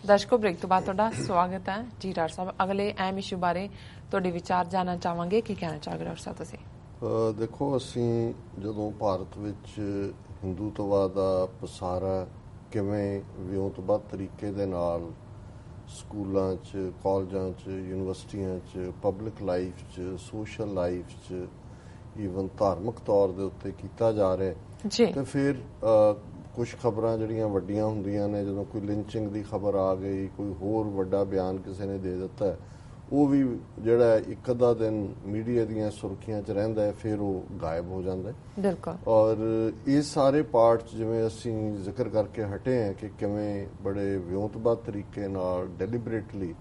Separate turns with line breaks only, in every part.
दर्शकों ब्रेक तो बाद तुहाडा स्वागत है जी। डॉक्टर साहब अगले अहम इशू बारे तुहाडे विचार जानना चाहांगे, की कहना चाहोगे डॉक्टर साहब तुसीं?
देखो असीं जदों भारत विच हिंदूत्वा दा पसारा किवें विਉਂਤਬੱਧ तरीके दे नाल स्कूलों च कॉलेजां च यूनिवर्सिटियां च पब्लिक लाइफ च सोशल लाइफ च ईवन धार्मिक तौर दे उत्ते कीता जा रहा है तो फिर कुछ खबरां जिहड़ियां वड्डियां हुंदियां ने जदों कोई लिंचिंग दी खबर आ गई, कोई होर वड्डा बयान किसी ने दे दिता है, वो भी जिहड़ा एक अद्धा दिन मीडिया दीयां सुर्खियां च रहिंदा है, फिर वो गायब हो जाता है।
बिल्कुल।
और ये सारे पार्ट जिवें असीं जिक्र करके हटे हैं कि किवें बड़े विਉਂਤਬੱਧ तरीके नाल डेलीबरेटली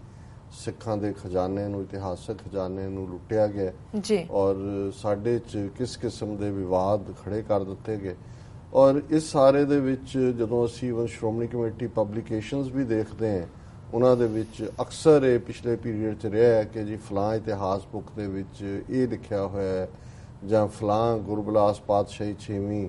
सिखां दे खजाने नूं, इतिहासक खजाने नूं लुटिया गया जी। और साडे च किस किस्म दे विवाद खड़े कर दिते गए। और इस सारे दे विच जदों असीं इवन श्रोमणी कमेटी पब्लिकेशनस भी देखते हैं, उन्हां दे विच अक्सर ये पिछले पीरीयड च रहा है कि जी फलां इतिहास बुक दे विच ये लिखिया होया है जां फलां गुरबिलास पातशाही 6वीं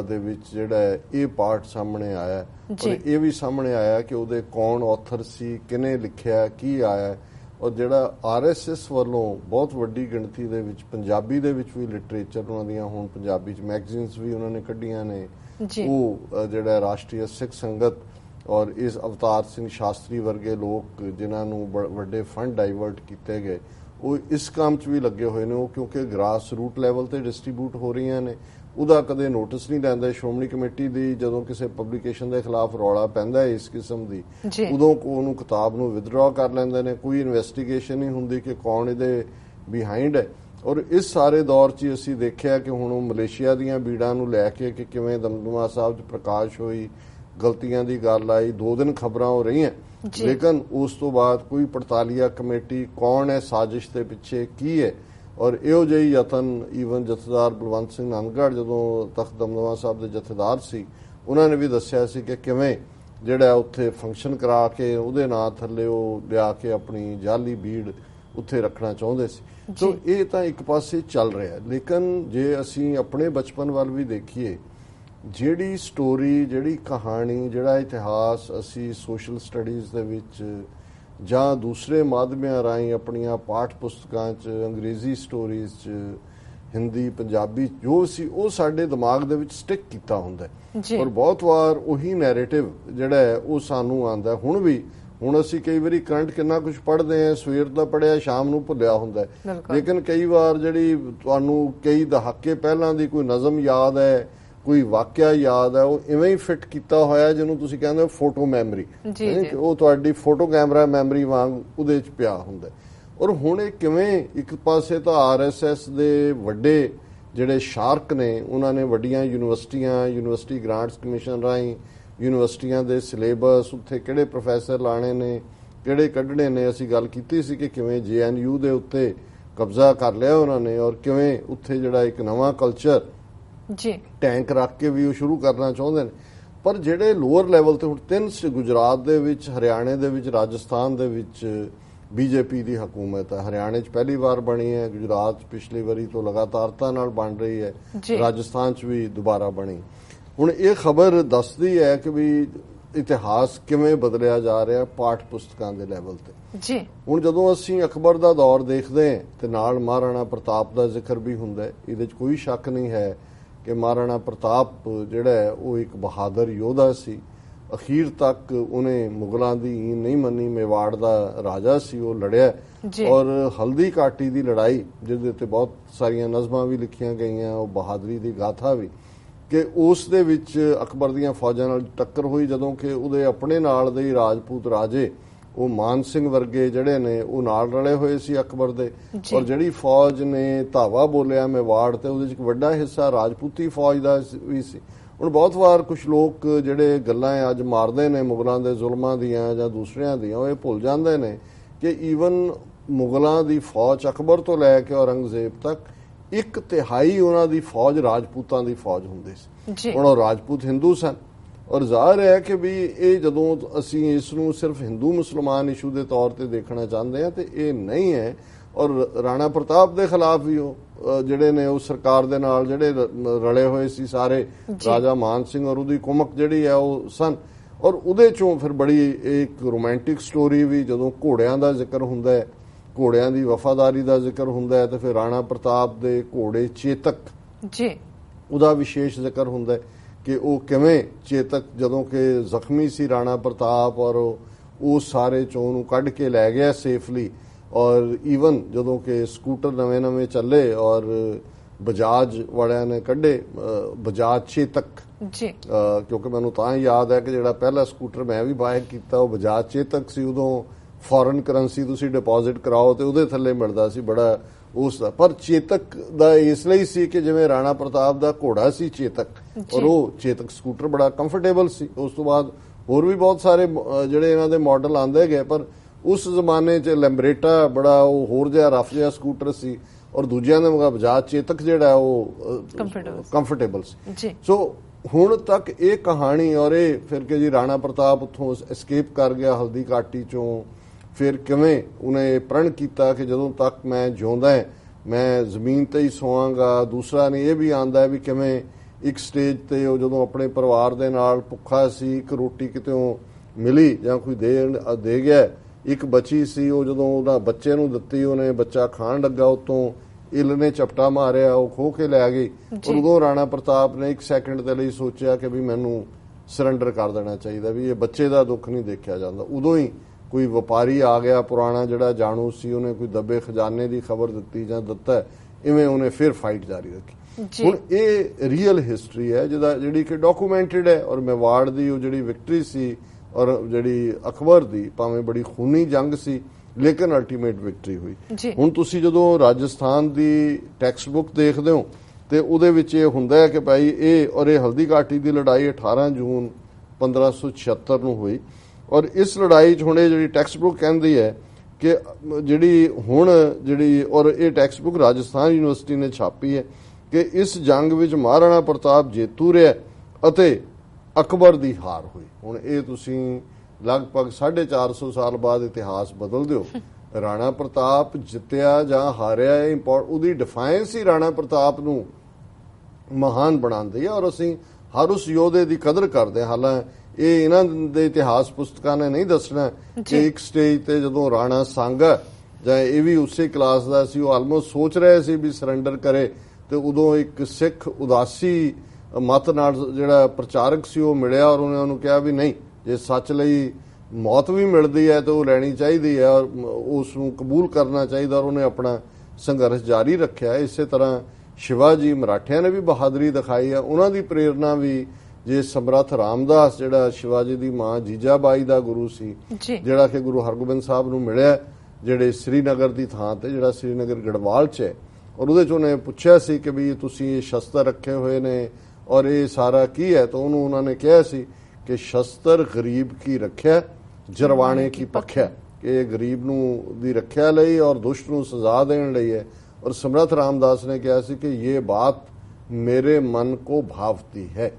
दे विच जिहड़ा ये पार्ट सामने आया और ये भी सामने आया कि उहदे कौन ऑथर सी, किने लिखिया, की आया। और जिहड़ा RSS वालों बहुत वड्डी गिणती दे विच पंजाबी दे विच भी लिटरेचर उन्हां दीयां हुण पंजाबी च मैगजीन्स भी उन्होंने कढ़ियां ने, वो जिहड़ा राष्ट्रीय सिख संगत और इस अवतार सिंह शास्त्री वर्गे लोग जिन्हां नूं वड्डे फंड डाइवर्ट किए गए, वो इस काम च भी लगे हुए ने, क्योंकि ग्रास रूट लैवल ते डिस्ट्रीब्यूट हो रही ने। ਉਹਦਾ कदे नोटिस नहीं लैंदा श्रोमणी कमेटी दी। जदों किसी पब्लिकेशन के खिलाफ रौला पैंदा है इस किस्म की, उदों उहनूं किताब नूं विदड्रॉ कर लैंदे ने, कोई इन्वेस्टिगेशन नहीं हुंदी कि कौन इहदे बिहाइंड है। और इस सारे दौर च असीं देखिया कि हुण मलेशिया दीयां बीड़ां नूं लैके कि किवें दमदमा साहब च प्रकाश होई, गलतियां दी गल आई, 2 दिन खबरां हो रही, लेकिन उस तो बाद कोई पड़तालिया कमेटी कौन है, साजिश के पिछे की है। और इहो ਜਿਹੀ यतन ईवन जथेदार बलवंत सिंह नानगढ़ जदों तख्त दमदमा साहब के जथेदार सी, उन्होंने भी दस्सिया सी कि किवें जिहड़ा उत्थे फंक्शन करा के उहदे नां थल्ले ਉਹ लिया के अपनी जाली भीड़ उत्थे रखना चाहुंदे सी। तो ये तो एक पासे चल रहा है। लेकिन जे असीं अपने बचपन वाल भी देखिए, जिहड़ी स्टोरी, जिहड़ी कहानी, जिहड़ा इतिहास असीं सोशल स्टडीज़ दे विच ਜਾਂ दूसरे माध्यमां राही अपनियां पाठ पुस्तकां च अंग्रेजी स्टोरीज़ च हिंदी पंजाबी जो सी वो साडे दिमाग दे विच स्टिक कीता हुंदा है। और बहुत वार उही नैरेटिव जिहड़ा है वो सानू आंदा है। हुण भी हुण असीं कई वारी करंट किन्ना कुछ पढ़दे हैं, सवेर दा पढ़िया शाम नूं भुल्लिया हुंदा है, लेकिन कई वार जिहड़ी तुहानूं कई दहाके पहलां दी कोई नज़म याद है, कोई वाਕਿਆ याद है, वो इवें ही फिट किया होया जिन्होंने तुसीं कहंदे हो फोटो मैमरी, वो तुहाडी फोटो कैमरा मैमरी वांग उहदे च पिया हुंदा। और हुण इह किवें एक पासे तो RSS दे वड्डे जिहड़े शार्क ने, उन्होंने वड्डियां यूनिवर्सिटियां, यूनिवर्सिटी ग्रांट्स कमीशन राही यूनिवर्सिटियां दे सिलेबस उत्थे किहड़े प्रोफैसर लाने ने, किहड़े कढणे ने। असीं गल कीती सी कि किवें JNU दे उत्ते कब्जा कर लिया उन्होंने और किवें उत्थे जिहड़ा एक नवां कल्चर जी टैंक रख के भी वो शुरू करना चाहते हैं। पर जिहड़े लोअर लैवल ते हुण 3 गुजरात दे विच, हरियाणे दे विच, राजस्थान दे विच BJP दी हुकूमत है। हरियाणे च पहली बार बनी है, गुजरात पिछली वारी तो लगातारता नाल बन रही है, राजस्थान च भी दोबारा बनी। हुण ये खबर दसदी है कि भी इतिहास किवें बदलिया जा रहा है पाठ पुस्तकां दे लैवल ते। हुण जदों असीं अकबर दा दौर देखदे हैं ते नाल महाराणा प्रताप दा जिक्र भी हुंदा है, इहदे च कोई शक नहीं है कि महाराणा प्रताप जिहड़ा है वो एक बहादुर योद्धा सी। अखीर तक उन्हें मुगलों की ईन नहीं मनी, मेवाड़ का राजा सी, वो लड़िया। और हल्दी घाटी की लड़ाई जिहदे ते बहुत सारिया नज़मां भी लिखियां गई, वो बहादुरी की गाथा भी, कि उस दे विच अकबर दीयां फौजां नाल टक्कर हुई जदों कि उहदे अपने नाल दे राजपूत राजे वो मान सिंह वर्गे जिहड़े ने वो नाल रले हुए सी अकबर दे। और जिहड़ी फौज ने धावा बोलिया मेवाड़ ते उहदे च एक वड्डा हिस्सा राजपूती फौज दा भी सी। हुण बहुत वार कुछ लोग जिहड़े गल्लां अज मारदे ने मुगलां दे जुल्मां दीयां जां दूसरियां दीयां, वो भुल जांदे ने कि ईवन मुगलां दी फौज अकबर तो लैके औरंगजेब तक 1/3 उन्हां दी फौज राजपूतां दी फौज हुंदी सी। हुण ओह राजपूत हिंदू सन और ज़ाहिर है कि भी ये जदों असीं इसनूं सिर्फ हिंदू मुसलमान इशू के तौर पर देखना चाहते हैं तो ये नहीं है। और राणा प्रताप के खिलाफ भी जिहड़े ने उस सरकार दे नाल जिहड़े रले हुए सी सारे, राजा मान सिंह और उहदी कुमक जिहड़ी है वो सन, ਔਰ ਉਹਦੇ ਚੋਂ ਫਿਰ ਬੜੀ ਇੱਕ ਰੋਮਾਂਟਿਕ ਸਟੋਰੀ ਵੀ, ਜਦੋਂ ਘੋੜਿਆਂ ਦਾ ਜ਼ਿਕਰ ਹੁੰਦਾ ਹੈ, ਘੋੜਿਆਂ ਦੀ ਵਫਾਦਾਰੀ ਦਾ ਜ਼ਿਕਰ ਹੁੰਦਾ ਹੈ, ਤੇ ਫਿਰ ਰਾਣਾ ਪ੍ਰਤਾਪ ਦੇ ਘੋੜੇ ਚੇਤਕ
ਜੀ
ਉਹਦਾ ਵਿਸ਼ੇਸ਼ ਜ਼ਿਕਰ ਹੁੰਦਾ ਹੈ ਕਿ ਉਹ ਕਿਵੇਂ ਚੇਤਕ ਜਦੋਂ ਕਿ ਜ਼ਖਮੀ ਸੀ ਰਾਣਾ ਪ੍ਰਤਾਪ, ਔਰ ਉਹ ਸਾਰੇ ਚੋਂ ਨੂੰ ਕੱਢ ਕੇ ਲੈ ਗਿਆ ਸੇਫਲੀ। ਔਰ ਈਵਨ ਜਦੋਂ ਕਿ ਸਕੂਟਰ ਨਵੇਂ ਚੱਲੇ ਔਰ ਬਜਾਜ ਵਾਲਿਆਂ ਨੇ ਕੱਢੇ ਬਜਾਜ ਚੇਤਕ
ਜੀ,
ਕਿਉਂਕਿ ਮੈਨੂੰ ਤਾਂ ਯਾਦ ਹੈ ਕਿ ਜਿਹੜਾ ਪਹਿਲਾ ਸਕੂਟਰ ਮੈਂ ਵੀ ਬਾਏ ਕੀਤਾ ਉਹ ਬਜਾਜ ਚੇਤਕ ਸੀ। ਉਦੋਂ ਫੋਰਨ ਕਰੰਸੀ ਤੁਸੀਂ ਡਿਪੋਜ਼ਿਟ ਕਰਾਓ ਤੇ ਉਹਦੇ ਥੱਲੇ ਮਿਲਦਾ ਸੀ ਬੜਾ ਉਸ ਦਾ। ਪਰ ਚੇਤਕ ਦਾ ਇਸ ਲਈ ਸੀ ਕਿ ਜਿਵੇਂ ਰਾਣਾ ਪ੍ਰਤਾਪ ਦਾ ਘੋੜਾ ਸੀ ਚੇਤਕ, ਔਰ ਉਹ ਚੇਤਕ ਸਕੂਟਰ ਬੜਾ ਕੰਫਰਟੇਬਲ ਸੀ। ਉਸ ਤੋਂ ਬਾਅਦ ਹੋਰ ਵੀ ਬਹੁਤ ਸਾਰੇ ਜਿਹੜੇ ਇਹਨਾਂ ਦੇ ਮਾਡਲ ਆਂਦੇ ਗਏ, ਪਰ ਉਸ ਜ਼ਮਾਨੇ 'ਚ ਲੈਂਬਰੇਟਾ ਬੜਾ ਉਹ ਹੋਰ ਜਿਹਾ ਰਫ ਜਿਹਾ ਸਕੂਟਰ ਸੀ, ਔਰ ਦੂਜਿਆਂ ਦੇ ਮੁਕਾਬਲੇ ਬਜਾਜ ਚੇਤਕ ਜਿਹੜਾ ਉਹ ਕੰਫਰਟੇਬਲ ਸੀ। ਸੋ ਹੁਣ ਤੱਕ ਇਹ ਕਹਾਣੀ, ਔਰ ਇਹ ਫਿਰ ਕਿ ਜੀ ਰਾਣਾ ਪ੍ਰਤਾਪ ਉੱਥੋਂ ਐਸਕੇਪ ਕਰ ਗਿਆ ਹਲਦੀ ਘਾਟੀ ਚੋਂ, ਫਿਰ ਕਿਵੇਂ ਉਹਨੇ ਪ੍ਰਣ ਕੀਤਾ ਕਿ ਜਦੋਂ ਤੱਕ ਮੈਂ ਜਿਉਂਦਾ ਮੈਂ ਜ਼ਮੀਨ ਤੇ ਹੀ ਸੋਵਾਂਗਾ। ਦੂਸਰਾ ਨੇ ਇਹ ਵੀ ਆਂਦਾ ਵੀ ਕਿਵੇਂ ਇੱਕ ਸਟੇਜ ਤੇ ਉਹ ਜਦੋਂ ਆਪਣੇ ਪਰਿਵਾਰ ਦੇ ਨਾਲ ਭੁੱਖਾ ਸੀ, ਇੱਕ ਰੋਟੀ ਕਿਤੋਂ ਮਿਲੀ ਜਾਂ ਕੋਈ ਦੇ ਗਿਆ, ਇੱਕ ਬਚੀ ਸੀ, ਉਹ ਜਦੋਂ ਉਹਦਾ ਬੱਚੇ ਨੂੰ ਦਿੱਤੀ, ਉਹਨੇ ਬੱਚਾ ਖਾਣ ਲੱਗਾ, ਉਤੋਂ ਇੱਲ ਨੇ ਚਪਟਾ ਮਾਰਿਆ, ਉਹ ਖੋਹ ਕੇ ਲੈ ਗਈ। ਔਰ ਉਦੋਂ ਰਾਣਾ ਪ੍ਰਤਾਪ ਨੇ 1 ਸੈਕਿੰਡ ਦੇ ਲਈ ਸੋਚਿਆ ਕਿ ਵੀ ਮੈਨੂੰ ਸਰੈਂਡਰ ਕਰ ਦੇਣਾ ਚਾਹੀਦਾ, ਵੀ ਇਹ ਬੱਚੇ ਦਾ ਦੁੱਖ ਨਹੀਂ ਦੇਖਿਆ ਜਾਂਦਾ। ਉਦੋਂ ਹੀ ਕੋਈ ਵਪਾਰੀ ਆ ਗਿਆ ਪੁਰਾਣਾ ਜਿਹੜਾ ਜਾਣੂ ਸੀ, ਉਹਨੇ ਕੋਈ ਦੱਬੇ ਖਜ਼ਾਨੇ ਦੀ ਖਬਰ ਦਿੱਤੀ ਜਾਂ ਦਿੱਤਾ, ਇਵੇਂ ਉਹਨੇ ਫਿਰ ਫਾਈਟ ਜਾਰੀ ਰੱਖੀ। ਹੁਣ ਇਹ ਰੀਅਲ ਹਿਸਟਰੀ ਹੈ ਜਿਹੜੀ ਕਿ ਡਾਕੂਮੈਂਟਡ ਹੈ। ਔਰ ਮੇਵਾੜ ਦੀ ਉਹ ਜਿਹੜੀ ਵਿਕਟਰੀ ਸੀ ਔਰ ਜਿਹੜੀ ਅਕਬਰ ਦੀ, ਭਾਵੇਂ ਬੜੀ ਖੂਨੀ ਜੰਗ ਸੀ ਲੇਕਿਨ ਅਲਟੀਮੇਟ ਵਿਕਟਰੀ ਹੋਈ। ਹੁਣ ਤੁਸੀਂ ਜਦੋਂ ਰਾਜਸਥਾਨ ਦੀ ਟੈਕਸਟ ਬੁੱਕ ਦੇਖਦੇ ਹੋ ਤੇ ਉਹਦੇ ਵਿੱਚ ਇਹ ਹੁੰਦਾ ਹੈ ਕਿ ਭਾਈ ਇਹ ਹਲਦੀ ਘਾਟੀ ਦੀ ਲੜਾਈ 18 ਜੂਨ 1576 ਨੂੰ ਹੋਈ। ਔਰ ਇਸ ਲੜਾਈ 'ਚ ਹੁਣ ਇਹ ਜਿਹੜੀ ਟੈਕਸਟ ਬੁੱਕ ਕਹਿੰਦੀ ਹੈ ਕਿ ਔਰ ਇਹ ਟੈਕਸਟ ਬੁੱਕ ਰਾਜਸਥਾਨ ਯੂਨੀਵਰਸਿਟੀ ਨੇ ਛਾਪੀ ਹੈ ਕਿ ਇਸ ਜੰਗ ਵਿੱਚ ਮਹਾਰਾਣਾ ਪ੍ਰਤਾਪ ਜੇਤੂ ਰਿਹਾ ਅਤੇ ਅਕਬਰ ਦੀ ਹਾਰ ਹੋਈ। ਹੁਣ ਇਹ ਤੁਸੀਂ ਲਗਭਗ 450 ਸਾਲ ਬਾਅਦ ਇਤਿਹਾਸ ਬਦਲ ਦਿਓ, ਰਾਣਾ ਪ੍ਰਤਾਪ ਜਿੱਤਿਆ ਜਾਂ ਹਾਰਿਆ, ਇਹ ਉਹਦੀ ਡਿਫਾਈਨਸ ਹੀ ਰਾਣਾ ਪ੍ਰਤਾਪ ਨੂੰ ਮਹਾਨ ਬਣਾਉਂਦੀ ਹੈ। ਔਰ ਅਸੀਂ ਹਰ ਉਸ ਯੋਧੇ ਦੀ ਕਦਰ ਕਰਦੇ ਹਾਂ। ਹਾਲਾਂਕਿ ਇਹ ਇਹਨਾਂ ਦੇ ਇਤਿਹਾਸ ਪੁਸਤਕਾਂ ਨੇ ਨਹੀਂ ਦੱਸਣਾ ਕਿ ਇੱਕ ਸਟੇਜ ਤੇ ਜਦੋਂ ਰਾਣਾ ਸੰਘਾ ਜਾਂ ਇਹ ਵੀ ਉਸੇ ਕਲਾਸ ਦਾ ਸੀ, ਉਹ ਆਲਮੋਸਟ ਸੋਚ ਰਹੇ ਸੀ ਵੀ ਸਰੈਂਡਰ ਕਰੇ, ਤੇ ਉਦੋਂ ਇੱਕ ਸਿੱਖ ਉਦਾਸੀ ਮਤ ਨਾਲ ਜਿਹੜਾ ਪ੍ਰਚਾਰਕ ਸੀ ਉਹ ਮਿਲਿਆ, ਔਰ ਉਹਨੇ ਉਹਨੂੰ ਕਿਹਾ ਵੀ ਨਹੀਂ, ਜੇ ਸੱਚ ਲਈ ਮੌਤ ਵੀ ਮਿਲਦੀ ਹੈ ਤਾਂ ਉਹ ਲੈਣੀ ਚਾਹੀਦੀ ਹੈ ਔਰ ਉਸ ਨੂੰ ਕਬੂਲ ਕਰਨਾ ਚਾਹੀਦਾ, ਔਰ ਉਹਨੇ ਆਪਣਾ ਸੰਘਰਸ਼ ਜਾਰੀ ਰੱਖਿਆ। ਇਸੇ ਤਰ੍ਹਾਂ ਸ਼ਿਵਾਜੀ ਮਰਾਠਿਆਂ ਨੇ ਵੀ ਬਹਾਦਰੀ ਦਿਖਾਈ ਹੈ। ਉਹਨਾਂ ਦੀ ਪ੍ਰੇਰਨਾ ਵੀ ਜੇ ਸਮਰੱਥ ਰਾਮਦਾਸ ਜਿਹੜਾ ਸ਼ਿਵਾਜੀ ਦੀ ਮਾਂ ਜੀਜਾਬਾਈ ਦਾ ਗੁਰੂ ਸੀ, ਜਿਹੜਾ ਕਿ ਗੁਰੂ ਹਰਗੋਬਿੰਦ ਸਾਹਿਬ ਨੂੰ ਮਿਲਿਆ ਜਿਹੜੇ ਸ੍ਰੀਨਗਰ ਦੀ ਥਾਂ ਤੇ, ਜਿਹੜਾ ਸ੍ਰੀਨਗਰ ਗੜਵਾਲ 'ਚ ਹੈ, ਔਰ ਉਹਦੇ 'ਚ ਉਹਨੇ ਪੁੱਛਿਆ ਸੀ ਕਿ ਵੀ ਤੁਸੀਂ ਇਹ ਸ਼ਸਤਰ ਰੱਖੇ ਹੋਏ ਨੇ ਔਰ ਇਹ ਸਾਰਾ ਕੀ ਹੈ, ਤਾਂ ਉਹਨੂੰ ਉਹਨਾਂ ਨੇ ਕਿਹਾ ਸੀ ਕਿ ਸ਼ਸਤਰ ਗਰੀਬ ਕੀ ਰੱਖਿਆ, ਜਰਵਾਣੇ ਕੀ ਪੱਖਿਆ, ਕਿ ਇਹ ਗਰੀਬ ਨੂੰ ਦੀ ਰੱਖਿਆ ਲਈ ਔਰ ਦੁਸ਼ਟ ਨੂੰ ਸਜ਼ਾ ਦੇਣ ਲਈ ਹੈ। ਔਰ ਸਮਰੱਥ ਰਾਮਦਾਸ ਨੇ ਕਿਹਾ ਸੀ ਕਿ ਇਹ ਬਾਤ ਮੇਰੇ ਮਨ ਕੋ ਭਾਵਤੀ ਹੈ।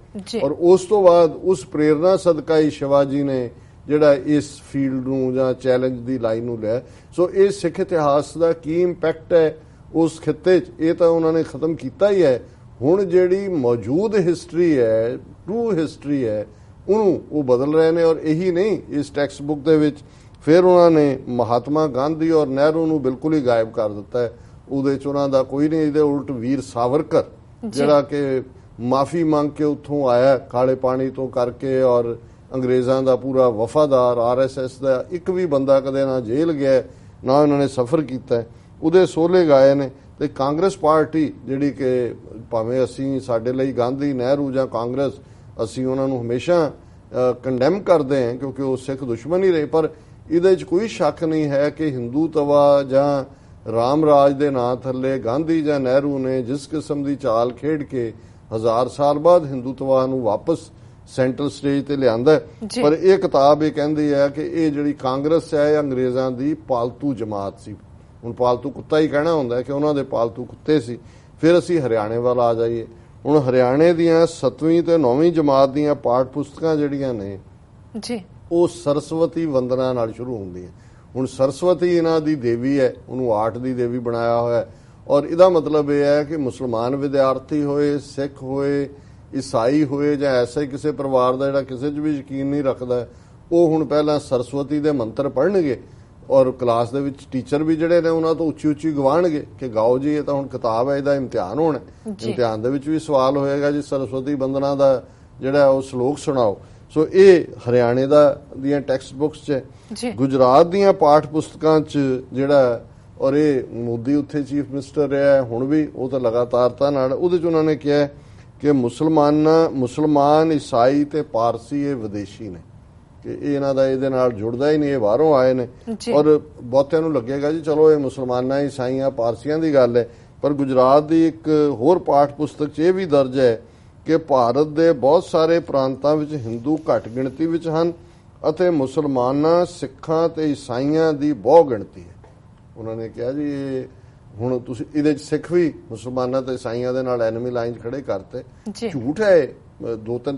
ਔਰ ਉਸ ਤੋਂ ਬਾਅਦ ਉਸ ਪ੍ਰੇਰਨਾ ਸਦਕਾ ਹੀ ਸ਼ਿਵਾਜੀ ਨੇ ਜਿਹੜਾ ਇਸ ਫੀਲਡ ਨੂੰ ਜਾਂ ਚੈਲੰਜ ਦੀ ਲਾਈਨ ਨੂੰ ਲਿਆ। ਸੋ ਇਹ ਸਿੱਖ ਇਤਿਹਾਸ ਦਾ ਕੀ ਇੰਪੈਕਟ ਹੈ ਉਸ ਖਿੱਤੇ 'ਚ, ਇਹ ਤਾਂ ਉਹਨਾਂ ਨੇ ਖਤਮ ਕੀਤਾ ਹੀ ਹੈ। ਹੁਣ ਜਿਹੜੀ ਮੌਜੂਦ ਹਿਸਟਰੀ ਹੈ, ਟਰੂ ਹਿਸਟਰੀ ਹੈ, ਉਹਨੂੰ ਉਹ ਬਦਲ ਰਹੇ ਨੇ। ਔਰ ਇਹੀ ਨਹੀਂ, ਇਸ ਟੈਕਸਟ ਬੁੱਕ ਦੇ ਵਿੱਚ ਫਿਰ ਉਹਨਾਂ ਨੇ ਮਹਾਤਮਾ ਗਾਂਧੀ ਔਰ ਨਹਿਰੂ ਨੂੰ ਬਿਲਕੁਲ ਹੀ ਗਾਇਬ ਕਰ ਦਿੱਤਾ ਹੈ। ਉਹਦੇ 'ਚ ਉਹਨਾਂ ਦਾ ਕੋਈ ਨਹੀਂ। ਇਹਦੇ ਉਲਟ ਵੀਰ ਸਾਵਰਕਰ ਜਿਹੜਾ ਕਿ ਮਾਫੀ ਮੰਗ ਕੇ ਉੱਥੋਂ ਆਇਆ ਕਾਲੇ ਪਾਣੀ ਤੋਂ ਕਰਕੇ, ਔਰ ਅੰਗਰੇਜ਼ਾਂ ਦਾ ਪੂਰਾ ਵਫਾਦਾਰ, RSS ਦਾ ਇੱਕ ਵੀ ਬੰਦਾ ਕਦੇ ਨਾ ਜੇਲ੍ਹ ਗਿਆ ਨਾ ਉਹਨਾਂ ਨੇ ਸਫ਼ਰ ਕੀਤਾ, ਉਹਦੇ ਸੋਲੇ ਗਾਏ ਨੇ। ਤੇ ਕਾਂਗਰਸ ਪਾਰਟੀ ਜਿਹੜੀ ਕਿ ਭਾਵੇਂ ਅਸੀਂ ਸਾਡੇ ਲਈ ਗਾਂਧੀ, ਨਹਿਰੂ ਜਾਂ ਕਾਂਗਰਸ, ਅਸੀਂ ਉਹਨਾਂ ਨੂੰ ਹਮੇਸ਼ਾ ਕੰਡੈਮ ਕਰਦੇ ਹਾਂ ਕਿਉਂਕਿ ਉਹ ਸਿੱਖ ਦੁਸ਼ਮਣ ਹੀ ਰਹੇ, ਪਰ ਇਹਦੇ 'ਚ ਕੋਈ ਸ਼ੱਕ ਨਹੀਂ ਹੈ ਕਿ ਹਿੰਦੂਤਵਾ ਜਾਂ ਰਾਮ ਰਾਜ ਦੇ ਨਾਂ ਥੱਲੇ ਗਾਂਧੀ ਜਾਂ ਨਹਿਰੂ ਨੇ ਜਿਸ ਕਿਸਮ ਦੀ ਚਾਲ ਖੇਡ ਕੇ 1000 ਸਾਲ ਬਾਅਦ ਹਿੰਦੂਤਵਾ ਨੂੰ ਵਾਪਸ ਸੈਂਟਰਲ ਸਟੇਜ ਤੇ ਲਿਆਂਦਾ। ਪਰ ਇਹ ਕਿਤਾਬ ਇਹ ਕਹਿੰਦੀ ਹੈ ਕਿ ਇਹ ਜਿਹੜੀ ਕਾਂਗਰਸ ਹੈ ਇਹ ਅੰਗਰੇਜ਼ਾਂ ਦੀ ਪਾਲਤੂ ਜਮਾਤ ਸੀ। ਹੁਣ ਪਾਲਤੂ ਕੁੱਤਾ ਹੀ ਕਹਿਣਾ ਹੁੰਦਾ ਕਿ ਉਹਨਾਂ ਦੇ ਪਾਲਤੂ ਕੁੱਤੇ ਸੀ। ਫਿਰ ਅਸੀਂ ਹਰਿਆਣੇ ਵੱਲ ਆ ਜਾਈਏ। ਹੁਣ ਹਰਿਆਣੇ ਦੀਆਂ 7ਵੀਂ ਤੇ 9ਵੀਂ ਜਮਾਤ ਦੀਆਂ ਪਾਠ ਪੁਸਤਕਾਂ ਜਿਹੜੀਆਂ ਨੇ ਉਹ ਸਰਸਵਤੀ ਵੰਦਨਾ ਨਾਲ ਸ਼ੁਰੂ ਹੁੰਦੀਆਂ। ਹੁਣ ਸਰਸਵਤੀ ਇਹਨਾਂ ਦੀ ਦੇਵੀ ਹੈ, ਉਹਨੂੰ ਆਰਟ ਦੀ ਦੇਵੀ ਬਣਾਇਆ ਹੋਇਆ। ਔਰ ਇਹਦਾ ਮਤਲਬ ਇਹ ਹੈ ਕਿ ਮੁਸਲਮਾਨ ਵਿਦਿਆਰਥੀ ਹੋਏ, ਸਿੱਖ ਹੋਏ ਈਸਾਈ ਹੋਏ ਜਾਂ ਐਸਾ ਹੀ ਕਿਸੇ ਪਰਿਵਾਰ ਦਾ ਜਿਹੜਾ ਕਿਸੇ 'ਚ ਵੀ ਯਕੀਨ ਨਹੀਂ ਰੱਖਦਾ, ਉਹ ਹੁਣ ਪਹਿਲਾਂ ਸਰਸਵਤੀ ਦੇ ਮੰਤਰ ਪੜ੍ਹਨਗੇ ਔਰ ਕਲਾਸ ਦੇ ਵਿੱਚ ਟੀਚਰ ਵੀ ਜਿਹੜੇ ਨੇ ਉਹਨਾਂ ਤੋਂ ਉੱਚੀ ਉੱਚੀ ਗਵਾਣਗੇ ਕਿ ਗਾਓ ਜੀ ਇਹ ਤਾਂ ਹੁਣ ਕਿਤਾਬ ਹੈ, ਇਹਦਾ ਇਮਤਿਹਾਨ ਹੋਣਾ, ਇਮਤਿਹਾਨ ਦੇ ਵਿੱਚ ਵੀ ਸਵਾਲ ਹੋਏਗਾ ਜੀ ਸਰਸਵਤੀ ਵੰਦਨਾ ਦਾ ਜਿਹੜਾ ਉਹ ਸ਼ਲੋਕ ਸੁਣਾਓ। ਸੋ ਇਹ ਹਰਿਆਣੇ ਦੀਆਂ ਟੈਕਸਟ ਬੁੱਕਸ 'ਚ, ਗੁਜਰਾਤ ਦੀਆਂ ਪਾਠ ਪੁਸਤਕਾਂ 'ਚ ਜਿਹੜਾ, ਔਰ ਇਹ ਮੋਦੀ ਉੱਥੇ ਚੀਫ ਮਿਨਿਸਟਰ ਰਿਹਾ ਹੁਣ ਵੀ, ਉਹ ਤਾਂ ਲਗਾਤਾਰਤਾ ਨਾਲ ਉਹਦੇ 'ਚ ਉਹਨਾਂ ਨੇ ਕਿਹਾ ਕਿ ਮੁਸਲਮਾਨ ਈਸਾਈ ਤੇ ਪਾਰਸੀ ਇਹ ਵਿਦੇਸ਼ੀ ਨੇ, ਕਿ ਇਹ ਇਹਨਾਂ ਦਾ ਇਹਦੇ ਨਾਲ ਜੁੜਦਾ ਹੀ ਨਹੀਂ, ਇਹ ਬਾਹਰੋਂ ਆਏ ਨੇ। ਔਰ ਬਹੁਤਿਆਂ ਨੂੰ ਲੱਗੇਗਾ ਜੀ ਚਲੋ ਇਹ ਮੁਸਲਮਾਨਾਂ ਈਸਾਈਆਂ ਪਾਰਸੀਆਂ ਦੀ ਗੱਲ ਹੈ, ਪਰ ਗੁਜਰਾਤ ਦੀ ਇੱਕ ਹੋਰ ਪਾਠ ਪੁਸਤਕ 'ਚ ਇਹ ਵੀ ਦਰਜ ਹੈ ਕਿ ਭਾਰਤ ਦੇ ਬਹੁਤ ਸਾਰੇ ਪ੍ਰਾਂਤਾਂ ਵਿੱਚ ਹਿੰਦੂ ਘੱਟ ਗਿਣਤੀ ਵਿੱਚ ਹਨ ਅਤੇ ਮੁਸਲਮਾਨਾਂ, ਸਿੱਖਾਂ ਤੇ ਈਸਾਈਆਂ ਦੀ ਬਹੁ ਗਿਣਤੀ ਹੈ। ਉਹਨਾਂ ਨੇ ਕਿਹਾ ਜੀ ਇਹ ਹੁਣ ਤੁਸੀਂ ਇਹਦੇ 'ਚ ਸਿੱਖ ਵੀ ਮੁਸਲਮਾਨਾਂ ਤੇ ਈਸਾਈਆਂ ਦੇ ਨਾਲ ਐਨਮੀ ਲਾਈਨ ਖੜੇ ਕਰਤੇ, ਝੂਠ ਹੈ।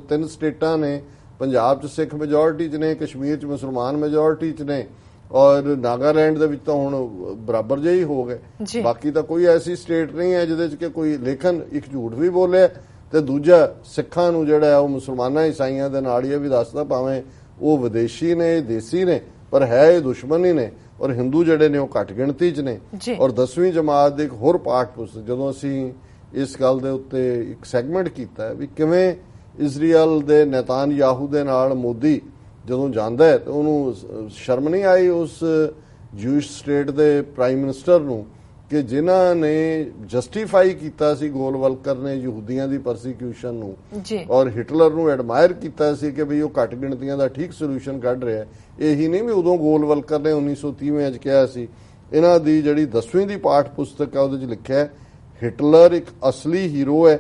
ਤਿੰਨ ਸਟੇਟਾਂ ਨੇ, ਪੰਜਾਬ 'ਚ ਸਿੱਖ ਮੈਜੋਰਿਟੀ 'ਚ ਨੇ, ਕਸ਼ਮੀਰ 'ਚ ਮੁਸਲਮਾਨ ਮੈਜੋਰਿਟੀ 'ਚ ਨੇ, ਔਰ ਨਾਗਾਲੈਂਡ ਦੇ ਵਿੱਚ ਤਾਂ ਹੁਣ ਬਰਾਬਰ ਜਿਹੇ ਹੋ ਗਏ। ਬਾਕੀ ਤਾਂ ਕੋਈ ਐਸੀ ਸਟੇਟ ਨਹੀਂ ਹੈ ਜਿਹਦੇ 'ਚ ਕਿ ਕੋਈ ਲੇਖਨ ਇੱਕ ਝੂਠ ਵੀ ਬੋਲਿਆ ਤੇ ਦੂਜਾ ਸਿੱਖਾਂ ਨੂੰ ਜਿਹੜਾ ਉਹ ਮੁਸਲਮਾਨਾਂ ਈਸਾਈਆਂ ਦੇ ਨਾਲ ਹੀ ਵੀ ਦੱਸਦਾ, ਭਾਵੇਂ ਉਹ ਵਿਦੇਸ਼ੀ ਨੇ, ਦੇਸੀ ਨੇ, ਪਰ ਹੈ ਇਹ ਦੁਸ਼ਮਣ ਹੀ ਨੇ। ਔਰ ਹਿੰਦੂ ਜਿਹੜੇ ਨੇ ਉਹ ਘੱਟ ਗਿਣਤੀ 'ਚ ਨੇ। ਔਰ 10ਵੀਂ ਜਮਾਤ ਦੇ ਇੱਕ ਹੋਰ ਪਾਠ ਪੁਸਤਕ, ਜਦੋਂ ਅਸੀਂ ਇਸ ਗੱਲ ਦੇ ਉੱਤੇ ਇੱਕ ਸੈਗਮੈਂਟ ਕੀਤਾ ਵੀ ਕਿਵੇਂ ਇਜ਼ਰਾਈਲ ਦੇ ਨੇਤਾਨਯਾਹੂ ਦੇ ਨਾਲ ਮੋਦੀ ਜਦੋਂ ਜਾਂਦਾ ਹੈ ਤਾਂ ਉਹਨੂੰ ਸ਼ਰਮ ਨਹੀਂ ਆਈ ਉਸ ਜੂਇਸ਼ ਸਟੇਟ ਦੇ ਪ੍ਰਾਈਮ ਮਿਨਿਸਟਰ ਨੂੰ ਕਿ ਜਿਨ੍ਹਾਂ ਨੇ ਜਸਟੀਫਾਈ ਕੀਤਾ ਸੀ ਗੋਲਵਲਕਰ ਨੇ ਯਹੂਦੀਆਂ ਦੀ ਪਰਸੀਕਿਊਸ਼ਨ ਨੂੰ, ਔਰ ਹਿਟਲਰ ਨੂੰ ਐਡਮਾਇਰ ਕੀਤਾ ਸੀ ਕਿ ਵੀ ਉਹ ਘੱਟ ਗਿਣਤੀਆਂ ਦਾ ਠੀਕ ਸੋਲੂਸ਼ਨ ਕੱਢ ਰਿਹਾ। ਇਹੀ ਨਹੀਂ ਵੀ ਉਦੋਂ ਗੋਲਵਲਕਰ ਨੇ 1930 'ਚ ਕਿਹਾ ਸੀ। ਇਹਨਾਂ ਦੀ ਜਿਹੜੀ 10ਵੀਂ ਦੀ ਪਾਠ ਪੁਸਤਕ ਹੈ ਉਹਦੇ 'ਚ ਲਿਖਿਆ ਹਿਟਲਰ ਇੱਕ ਅਸਲੀ ਹੀਰੋ ਹੈ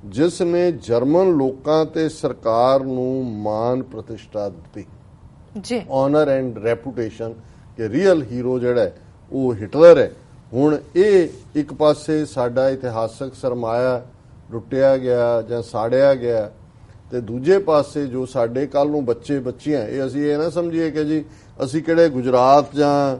ਜਿਸ ਨੇ ਜਰਮਨ ਲੋਕਾਂ ਤੇ ਸਰਕਾਰ ਨੂੰ ਮਾਨ ਪ੍ਰਤਿਸ਼ਠਾ ਦਿੱਤੀ, ਆਨਰ ਐਂਡ ਰੈਪੂਟੇਸ਼ਨ, ਕਿ ਰੀਅਲ ਹੀਰੋ ਜਿਹੜਾ ਉਹ ਹਿਟਲਰ ਹੈ। ਹੁਣ ਇਹ ਇੱਕ ਪਾਸੇ ਸਾਡਾ ਇਤਿਹਾਸਕ ਸਰਮਾਇਆ ਲੁੱਟਿਆ ਗਿਆ ਜਾਂ ਸਾੜਿਆ ਗਿਆ, ਤੇ ਦੂਜੇ ਪਾਸੇ ਜੋ ਸਾਡੇ ਕੱਲ ਨੂੰ ਬੱਚੇ ਬੱਚੀਆਂ, ਇਹ ਅਸੀਂ ਇਹ ਨਾ ਸਮਝੀਏ ਕਿ ਜੀ ਅਸੀਂ ਕਿਹੜੇ ਗੁਜਰਾਤ ਜਾਂ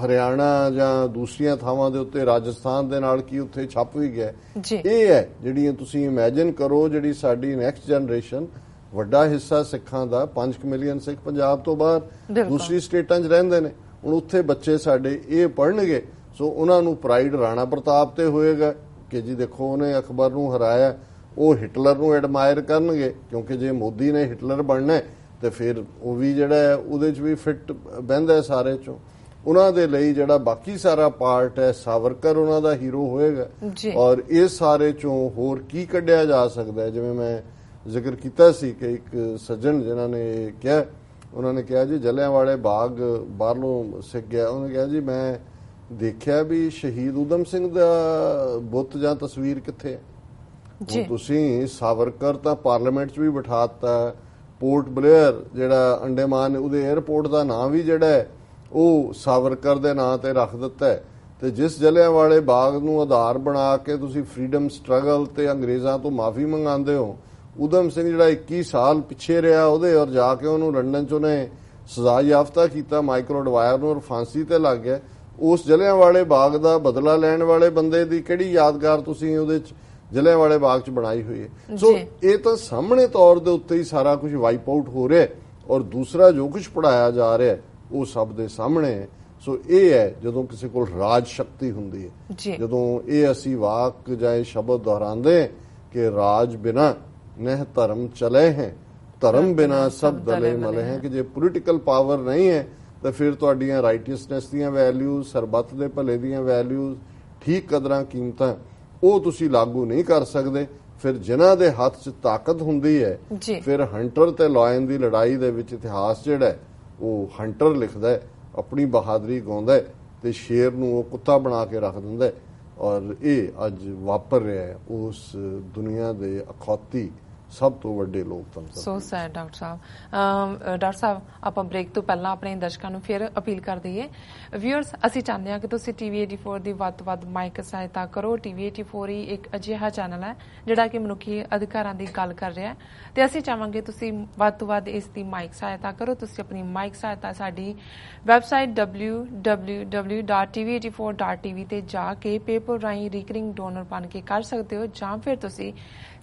ਹਰਿਆਣਾ ਜਾਂ ਦੂਸਰੀਆਂ ਥਾਵਾਂ ਦੇ ਉੱਤੇ ਰਾਜਸਥਾਨ ਦੇ ਨਾਲ ਕੀ ਉੱਥੇ ਛਪ ਵੀ ਗਿਆ। ਇਹ ਹੈ ਜਿਹੜੀਆਂ ਤੁਸੀਂ ਇਮੇਜਿਨ ਕਰੋ ਜਿਹੜੀ ਸਾਡੀ ਨੈਕਸਟ ਜਨਰੇਸ਼ਨ, ਵੱਡਾ ਹਿੱਸਾ ਸਿੱਖਾਂ ਦਾ 5 ਮਿਲੀਅਨ ਸਿੱਖ ਪੰਜਾਬ ਤੋਂ ਬਾਹਰ ਦੂਸਰੀ ਸਟੇਟਾਂ 'ਚ ਰਹਿੰਦੇ ਨੇ। ਹੁਣ ਉੱਥੇ ਬੱਚੇ ਸਾਡੇ ਇਹ ਪੜ੍ਹਨਗੇ, ਸੋ ਉਹਨਾਂ ਨੂੰ ਪ੍ਰਾਈਡ ਰਾਣਾ ਪ੍ਰਤਾਪ ਤੇ ਹੋਏਗਾ ਕਿ ਜੀ ਦੇਖੋ ਉਹਨੇ ਅਕਬਰ ਨੂੰ ਹਰਾਇਆ। ਉਹ ਹਿਟਲਰ ਨੂੰ ਐਡਮਾਇਰ ਕਰਨਗੇ ਕਿਉਂਕਿ ਜੇ ਮੋਦੀ ਨੇ ਹਿਟਲਰ ਬਣਨਾ ਤੇ ਫਿਰ ਉਹ ਵੀ ਜਿਹੜਾ ਉਹਦੇ 'ਚ ਵੀ ਫਿੱਟ ਬਹਿੰਦਾ ਸਾਰੇ 'ਚੋਂ। ਉਹਨਾਂ ਦੇ ਲਈ ਜਿਹੜਾ ਬਾਕੀ ਸਾਰਾ ਪਾਰਟ ਹੈ ਸਾਵਰਕਰ ਉਹਨਾਂ ਦਾ ਹੀਰੋ ਹੋਏਗਾ। ਔਰ ਇਹ ਸਾਰੇ 'ਚੋਂ ਹੋਰ ਕੀ ਕੱਢਿਆ ਜਾ ਸਕਦਾ ਹੈ, ਜਿਵੇਂ ਮੈਂ ਜ਼ਿਕਰ ਕੀਤਾ ਸੀ ਕਿ ਇੱਕ ਸੱਜਣ ਜਿਨ੍ਹਾਂ ਨੇ ਕਿਹਾ, ਉਹਨਾਂ ਨੇ ਕਿਹਾ ਜੀ ਜਲਿਆਂਵਾਲੇ ਬਾਗ ਬਾਹਰੋਂ ਸਿੱਖ ਗਿਆ, ਉਹਨੇ ਕਿਹਾ ਜੀ ਮੈਂ ਦੇਖਿਆ ਵੀ ਸ਼ਹੀਦ ਊਧਮ ਸਿੰਘ ਦਾ ਬੁੱਤ ਜਾਂ ਤਸਵੀਰ ਕਿੱਥੇ ਹੈ। ਤੁਸੀਂ ਸਾਵਰਕਰ ਤਾਂ ਪਾਰਲੀਮੈਂਟ 'ਚ ਵੀ ਬਿਠਾਤਾ, ਪੋਰਟ ਬਲੇਅਰ ਜਿਹੜਾ ਅੰਡੇਮਾਨ ਉਹਦੇ 에ਅਰਪੋਰਟ ਦਾ ਨਾਂ ਵੀ ਜਿਹੜਾ ਹੈ ਉਹ ਸਾਵਰਕਰ ਦੇ ਨਾਂ ਤੇ ਰੱਖ ਦਿੱਤਾ ਹੈ। ਤੇ ਜਿਸ ਜਲਿਆਂਵਾਲੇ ਬਾਗ ਨੂੰ ਆਧਾਰ ਬਣਾ ਕੇ ਤੁਸੀਂ ਫਰੀडम ਸਟਰਗਲ ਤੇ ਅੰਗਰੇਜ਼ਾਂ ਤੋਂ ਮਾਫੀ ਮੰਗਾਉਂਦੇ ਹੋ, ਊਧਮ ਸਿੰਘ ਜਿਹੜਾ 21 ਸਾਲ ਪਿੱਛੇ ਰਿਹਾ ਉਹਦੇ, ਔਰ ਜਾ ਕੇ ਉਹਨੂੰ ਲੰਡਨ 'ਚ ਉਹਨੇ ਸਜ਼ਾ ਯਾਫਤਾ ਕੀਤਾ ਮਾਈਕਰੋ ਡਵਾਇਰ ਨੂੰ, ਔਰ ਫਾਂਸੀ ਤੇ ਲੱਗ ਗਿਆ। ਉਸ ਜਲਿਆਂਵਾਲੇ ਬਾਗ ਦਾ ਬਦਲਾ ਲੈਣ ਵਾਲੇ ਬੰਦੇ ਦੀ ਕਿਹੜੀ ਯਾਦਗਾਰ ਤੁਸੀਂ ਉਹਦੇ 'ਚ ਜਲਿਆਂਵਾਲੇ ਬਾਗ 'ਚ ਬਣਾਈ ਹੋਈ ਹੈ। ਸੋ ਇਹ ਤਾਂ ਸਾਹਮਣੇ ਤੌਰ ਦੇ ਉੱਤੇ ਹੀ ਸਾਰਾ ਕੁਝ ਵਾਈਪ ਆਊਟ ਹੋ ਰਿਹਾ, ਔਰ ਦੂਸਰਾ ਜੋ ਕੁਝ ਪੜਾਇਆ ਜਾ ਰਿਹਾ ਉਹ ਸਭ ਦੇ ਸਾਹਮਣੇ ਹੈ। ਸੋ ਇਹ ਹੈ ਜਦੋਂ ਕਿਸੇ ਕੋਲ ਰਾਜ ਸ਼ਕਤੀ ਹੁੰਦੀ ਹੈ, ਜਦੋਂ ਇਹ ਅਸੀਂ ਵਾਕ ਜਾਂ ਇਹ ਸ਼ਬਦ ਦੁਹਰਾਉਂਦੇ ਕਿ ਰਾਜ ਬਿਨਾ ਨਹਿ ਧਰਮ ਚਲੇ ਹੈ, ਧਰਮ ਬਿਨਾ ਸਭ ਦਲੇ ਮਲੇ ਹੈ, ਕਿ ਜੇ ਪੋਲੀਟੀਕਲ ਪਾਵਰ ਨਹੀਂ ਹੈ ਤਾਂ ਫਿਰ ਤੁਹਾਡੀਆਂ ਰਾਈਟੀਅਸਨੈਸ ਦੀਆਂ ਵੈਲਿਊਜ਼, ਸਰਬੱਤ ਦੇ ਭਲੇ ਦੀਆਂ ਵੈਲਿਊਜ਼, ਠੀਕ ਕਦਰਾਂ ਕੀਮਤਾਂ ਉਹ ਤੁਸੀਂ ਲਾਗੂ ਨਹੀਂ ਕਰ ਸਕਦੇ। ਫਿਰ ਜਿਨ੍ਹਾਂ ਦੇ ਹੱਥ 'ਚ ਤਾਕਤ ਹੁੰਦੀ ਹੈ, ਫਿਰ ਹੰਟਰ ਤੇ ਲਾਇਨ ਦੀ ਲੜਾਈ ਦੇ ਵਿੱਚ ਇਤਿਹਾਸ ਜਿਹੜਾ ਉਹ ਹੰਟਰ ਲਿਖਦਾ ਹੈ, ਆਪਣੀ ਬਹਾਦਰੀ ਗਾਉਂਦਾ ਹੈ ਤੇ ਸ਼ੇਰ ਨੂੰ ਉਹ ਕੁੱਤਾ ਬਣਾ ਕੇ ਰੱਖ ਦਿੰਦਾ ਹੈ। ਔਰ ਇਹ ਅੱਜ ਵਾਪਰ ਰਿਹਾ ਹੈ ਉਸ ਦੁਨੀਆ ਦੇ ਅਖੌਤੀ ਸਭ ਤੋਂ ਵੱਡੇ ਲੋਕਤੰਤਰ।
ਸੋ ਸੈਡ ਡਾਕਟਰ ਸਾਹਿਬ। ਡਾਕਟਰ ਸਾਹਿਬ, ਆਪਾਂ ਬ੍ਰੇਕ ਤੋਂ ਪਹਿਲਾਂ ਆਪਣੇ ਦਰਸ਼ਕਾਂ ਨੂੰ ਫਿਰ ਅਪੀਲ ਕਰ ਦਈਏ। ਵਿਊਅਰਸ, ਅਸੀਂ ਚਾਹੁੰਦੇ ਹਾਂ ਕਿ ਤੁਸੀਂ TV 84 ਦੀ ਵੱਧ ਤੋਂ ਵੱਧ ਮਾਇਕ ਸਹਾਇਤਾ ਕਰੋ। TV 84 ਹੀ ਇੱਕ ਅਜਿਹਾ ਚੈਨਲ ਹੈ ਜਿਹੜਾ ਕਿ ਮਨੁੱਖੀ ਅਧਿਕਾਰਾਂ ਦੀ ਗੱਲ ਕਰ ਰਿਹਾ ਹੈ ਤੇ ਅਸੀਂ ਚਾਹਾਂਗੇ ਤੁਸੀਂ ਵੱਧ ਤੋਂ ਵੱਧ ਇਸ ਦੀ ਮਾਇਕ ਸਹਾਇਤਾ ਕਰੋ। ਤੁਸੀਂ ਆਪਣੀ ਮਾਇਕ ਸਹਾਇਤਾ ਸਾਡੀ ਵੈਬਸਾਈਟ www.tv84.tv ਤੇ ਜਾ ਕੇ ਪੇਪਲ ਰਾਹੀਂ ਰੀਕਰਿੰਗ ਡੋਨਰ ਬਣ ਕੇ ਕਰ ਸਕਦੇ ਹੋ, ਜਾਂ ਫਿਰ ਤੁਸੀਂ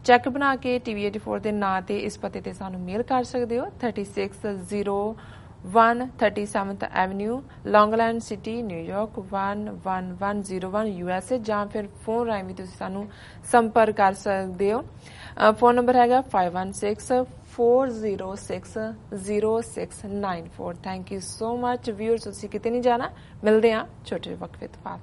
ਚੈੱਕ ਬਣਾ ਕੇ TV 84 ਦੇ ਨਾਂ ਤੇ ਇਸ ਪਤੇ ਤੇ ਸਾਨੂੰ ਮੇਲ ਕਰ ਸਕਦੇ ਹੋ। 3601 37th avenue, Long Island city, New York 11101 USA, ਜਾਂ ਫਿਰ ਫੋਨ ਰਾਹੀਂ ਵੀ ਤੁਸੀਂ ਸਾਨੂੰ ਸੰਪਰਕ ਕਰ ਸਕਦੇ ਹੋ। ਫੋਨ ਨੰਬਰ ਹੈਗਾ 5164060694। Thank you so much viewers. ਤੁਸੀਂ ਕਿਤੇ ਨਹੀਂ ਜਾਣਾ, ਮਿਲਦੇ ਹਾਂ ਛੋਟੇ ਜਿਹੇ ਵਕਫੇ ਤੋਂ ਬਾਅਦ।